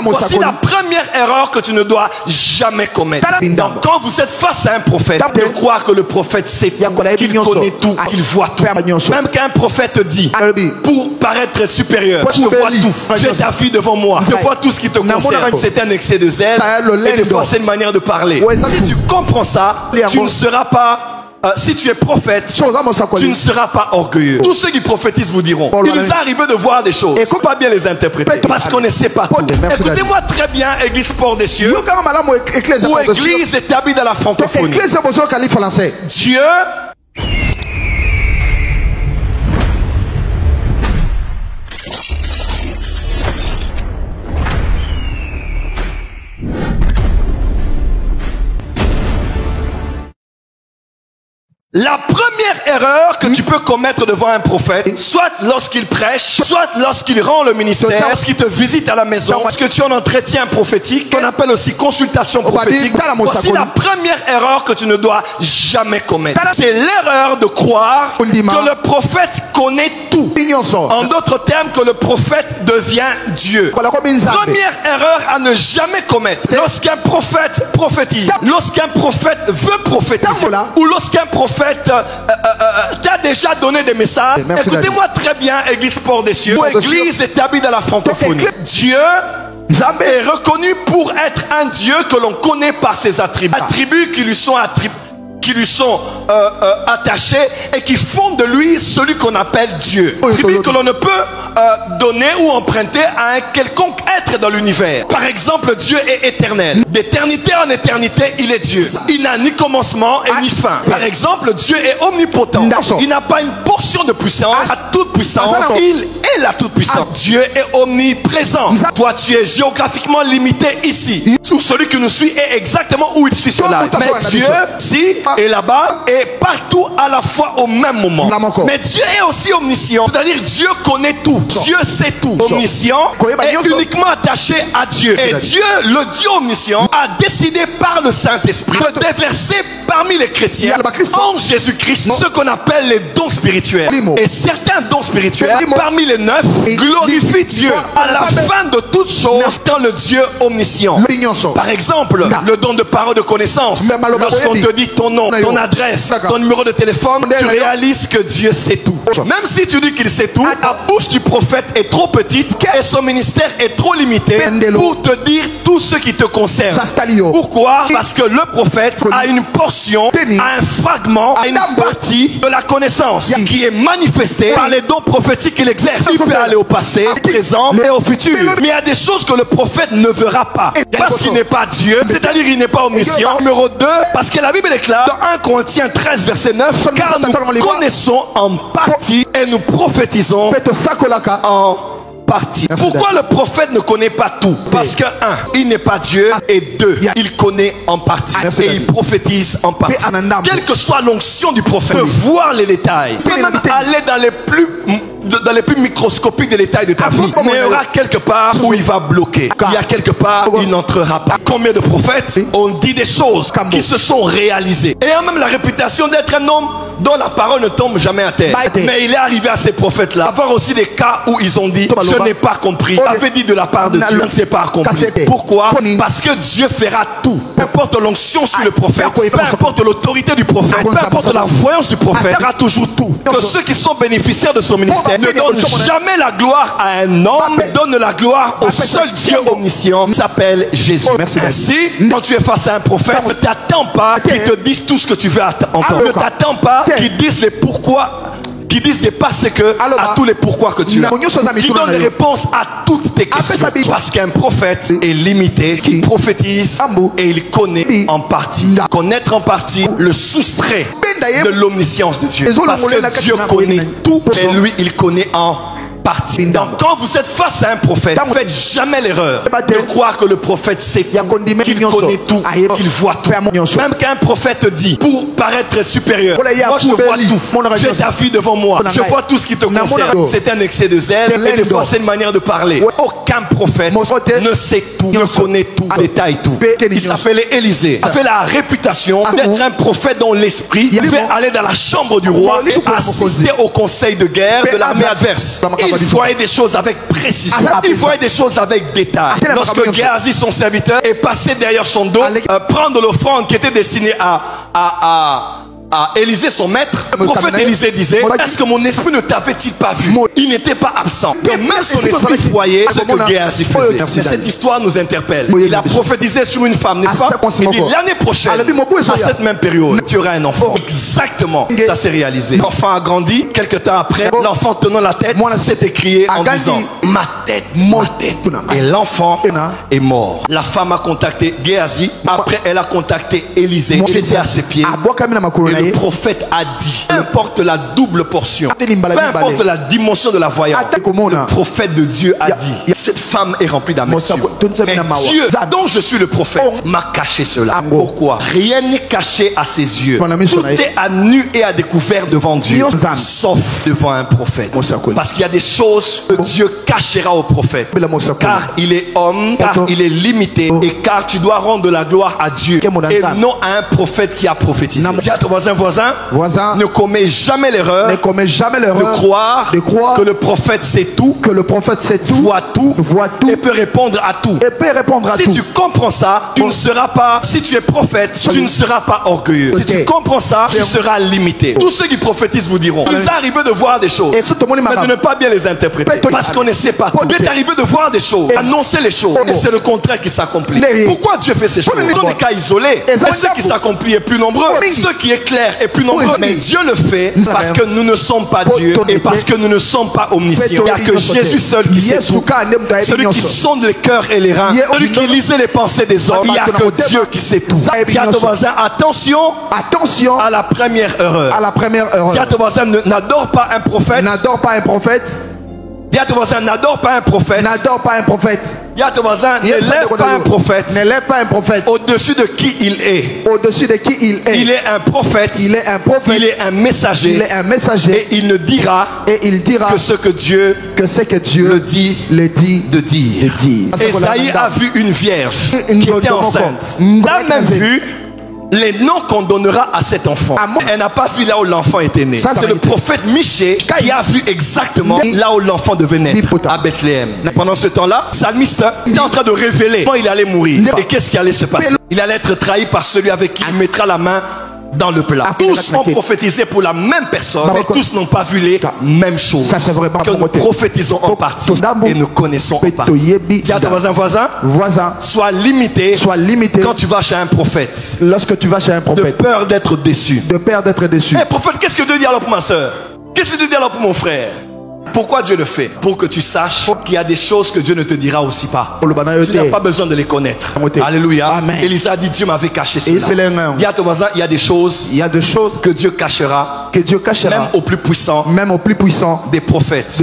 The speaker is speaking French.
Voici la première erreur que tu ne dois jamais commettre. Donc, quand vous êtes face à un prophète, de croire que le prophète sait tout, qu'il connaît tout, qu'il voit tout. Même qu'un prophète dit, pour paraître supérieur, je vois tout. J'ai ta fille devant moi. Je vois tout ce qui te concerne. C'est un excès de zèle et des fois c'est une manière de parler. Si tu comprends ça, tu ne seras pas... si tu es prophète, tu ne seras pas orgueilleux. Tous ceux qui prophétisent vous diront, il nous est arrivé de voir des choses. Il ne faut pas bien les interpréter parce qu'on ne sait pas tout. Écoutez-moi très bien, Église Port des Cieux ou Église établie dans la francophonie. Dieu la première erreur que tu peux commettre devant un prophète, soit lorsqu'il prêche, soit lorsqu'il rend le ministère, lorsqu'il te visite à la maison, parce que tu as un entretien prophétique, qu'on appelle aussi consultation prophétique. Voici la première erreur que tu ne dois jamais commettre. C'est l'erreur de croire que le prophète connaît tout. En d'autres termes, que le prophète devient Dieu. Première erreur à ne jamais commettre. Lorsqu'un prophète prophétise, lorsqu'un prophète veut prophétiser, ou lorsqu'un prophète t'a déjà donné des messages. Écoutez-moi très bien, Église Port des Cieux, ou Église établie dans la francophonie. Dieu est reconnu pour être un Dieu que l'on connaît par ses attributs. Attributs qui lui sont attachés et qui font de lui celui qu'on appelle Dieu. Attributs que l'on ne peut donner ou emprunter à un quelconque être dans l'univers. Par exemple, Dieu est éternel. D'éternité en éternité, il est Dieu. Il n'a ni commencement et ni fin. Par exemple, Dieu est omnipotent. Il n'a pas une portion de puissance à toute puissance. Il est la toute puissance. Dieu est omniprésent. Toi, tu es géographiquement limité ici. Ou celui qui nous suit est exactement où il suit cela. Mais Dieu, si et là-bas, et partout à la fois au même moment. Mais Dieu est aussi omniscient, c'est-à-dire Dieu connaît tout, Dieu sait tout. Omniscient est uniquement attaché à Dieu. Et Dieu, le Dieu omniscient, a décidé par le Saint-Esprit de déverser parmi les chrétiens en Jésus-Christ ce qu'on appelle les dons spirituels. Et certains dons spirituels, parmi les 9, glorifient Dieu à la fin de toutes choses dans le Dieu omniscient. Par exemple, le don de parole de connaissance. Lorsqu'on te dit ton nom, ton adresse, ton numéro de téléphone, tu réalises que Dieu sait tout. Même si tu dis qu'il sait tout, la bouche du prophète est trop petite et son ministère est trop limité pour te dire tout ce qui te concerne. Pourquoi? Parce que le prophète a une portion, a un fragment, a une partie de la connaissance qui est manifestée par les dons prophétiques qu'il exerce. Il peut aller au passé, au présent et au futur. Mais il y a des choses que le prophète ne verra pas parce qu'il n'est pas Dieu, c'est-à-dire il n'est pas omniscient. Numéro 2, parce que la Bible déclare dans 1 Corinthiens 13 verset 9, car nous connaissons en partie et nous prophétisons en partie. Pourquoi le prophète ne connaît pas tout? Parce que 1, il n'est pas Dieu, et 2, il connaît en partie et il prophétise en partie. Quelle que soit l'onction du prophète, il peut voir les détails, il peut même aller dans les plus microscopiques des détails de ta vie. Mais il y aura quelque part où il va bloquer. Il y a quelque part où il n'entrera pas. Combien de prophètes ont dit des choses qui se sont réalisées, ayant même la réputation d'être un homme dont la parole ne tombe jamais à terre. Mais il est arrivé à ces prophètes-là avoir aussi des cas où ils ont dit, je n'ai pas compris. Avait dit de la part de Dieu, je ne sais pas compris. Pourquoi? Parce que Dieu fera tout. Peu importe l'onction sur le prophète, peu importe l'autorité du prophète, peu importe la voyance du prophète, il fera toujours tout. Que ceux qui sont bénéficiaires de son ministère ne donnent jamais la gloire à un homme, donne la gloire au seul Dieu omniscient qui s'appelle Jésus. Ainsi, quand tu es face à un prophète, ne t'attends pas qu'il te dise tout ce que tu veux entendre. Ne t'attends pas qu'ils disent les pourquoi, qui disent des parce que à tous les pourquoi que tu as, qui donnent des réponses à toutes tes questions. Parce qu'un prophète est limité, il prophétise et il connaît en partie. Connaître en partie le soustrait de l'omniscience de Dieu. Parce que Dieu connaît tout et lui il connaît en partie. Donc quand vous êtes face à un prophète, ne faites jamais l'erreur de croire que le prophète sait tout, qu'il connaît tout, qu'il voit tout. Même qu'un prophète dit, pour paraître supérieur, moi je vois tout, j'ai ta fille devant moi, je vois tout ce qui te concerne. C'est un excès de zèle et des fois c'est une manière de parler. Aucun prophète ne sait tout, ne connaît tout, détaille tout. Il s'appelait Élisée, il avait la réputation d'être un prophète dont l'esprit pouvait aller dans la chambre du roi et assister au conseil de guerre de l'armée adverse. Il voyait des choses avec précision. Il voyait des choses avec détail. Lorsque Géasi, son serviteur, est passé derrière son dos, prendre l'offrande qui était destinée à Élisée, son maître, le prophète Élisée disait: est-ce que mon esprit ne t'avait-il pas vu? Il n'était pas absent. Et même son esprit voyait ce que Géasi faisait. Mais cette histoire nous interpelle. Il a prophétisé sur une femme, n'est-ce pas? Il dit: l'année prochaine, à cette même période, tu auras un enfant. Exactement, ça s'est réalisé. L'enfant a grandi. Quelques temps après, l'enfant tenant la tête s'est écrié en disant: ma tête, ma tête. Et l'enfant est mort. La femme a contacté Géasi. Après, elle a contacté Élisée. Il était à ses pieds. Et le prophète a dit, peu importe la double portion, peu importe la dimension de la voyance, le prophète de Dieu a dit: cette femme est remplie d'amertume. Mais Dieu, dont je suis le prophète, m'a caché cela. Pourquoi? Rien n'est caché à ses yeux. Tout est à nu et à découvert devant Dieu, sauf devant un prophète. Parce qu'il y a des choses que Dieu cachera au prophète, car il est homme, car il est limité, et car tu dois rendre la gloire à Dieu et non à un prophète qui a prophétisé. Dis à ton voisin, ne commets jamais l'erreur de croire que le prophète sait tout, voit tout et peut répondre à tout. Si tu comprends ça, tu ne seras pas, si tu es prophète, tu ne seras pas orgueilleux. Si tu comprends ça, tu seras limité. Tous ceux qui prophétisent vous diront: ils arrivent de voir des choses, mais de ne pas bien les interpréter, parce qu'on ne sait pas tout. Il est arrivé de voir des choses, annoncer les choses, et c'est le contraire qui s'accomplit. Pourquoi Dieu fait ces choses? Ce sont des cas isolés, et ceux qui s'accomplissent est plus nombreux, ceux qui est clair est plus nombreux. Mais Dieu le fait parce que nous ne sommes pas Dieu et parce que nous ne sommes pas omniscients. Il n'y a que Jésus seul qui sait tout. Celui qui sonde les cœurs et les reins, celui qui lisait les pensées des hommes. Il n'y a que Dieu qui sait tout. Dis à ton voisin: attention à la première erreur. Dis à ton voisin: n'adore pas un prophète. Dis à ton voisin: n'adore pas un prophète. Dis à ton voisin: n'élève pas un prophète. Au-dessus de qui il est. Il est un prophète. Il est un messager. Et il ne dira que ce que Dieu le dit de dire. Esaïe a vu une vierge qui était enceinte. La même vue les noms qu'on donnera à cet enfant. Elle n'a pas vu là où l'enfant était né. C'est le prophète Michée qui a vu exactement là où l'enfant devait naître, à Bethléem. Pendant ce temps-là, le psalmiste était en train de révéler comment il allait mourir et qu'est-ce qui allait se passer. Il allait être trahi par celui avec qui il mettra la main dans le plat. Tous ont prophétisé pour la même personne, mais tous n'ont pas vu les mêmes choses. Que nous prophétisons en partie et nous connaissons en partie. Dis à ton voisin, sois limité quand tu vas chez un prophète. Lorsque tu vas chez un prophète, de peur d'être déçu. Eh, prophète, qu'est-ce que Dieu dit alors pour ma soeur? Qu'est-ce que Dieu dit alors pour mon frère? Pourquoi Dieu le fait? Pour que tu saches qu'il y a des choses que Dieu ne te dira aussi pas. Tu n'as pas besoin de les connaître. Alléluia. Amen. Élisa a dit: Dieu m'avait caché cela. Dis à ton voisin: il y a des choses que Dieu cachera, même au plus puissant des prophètes.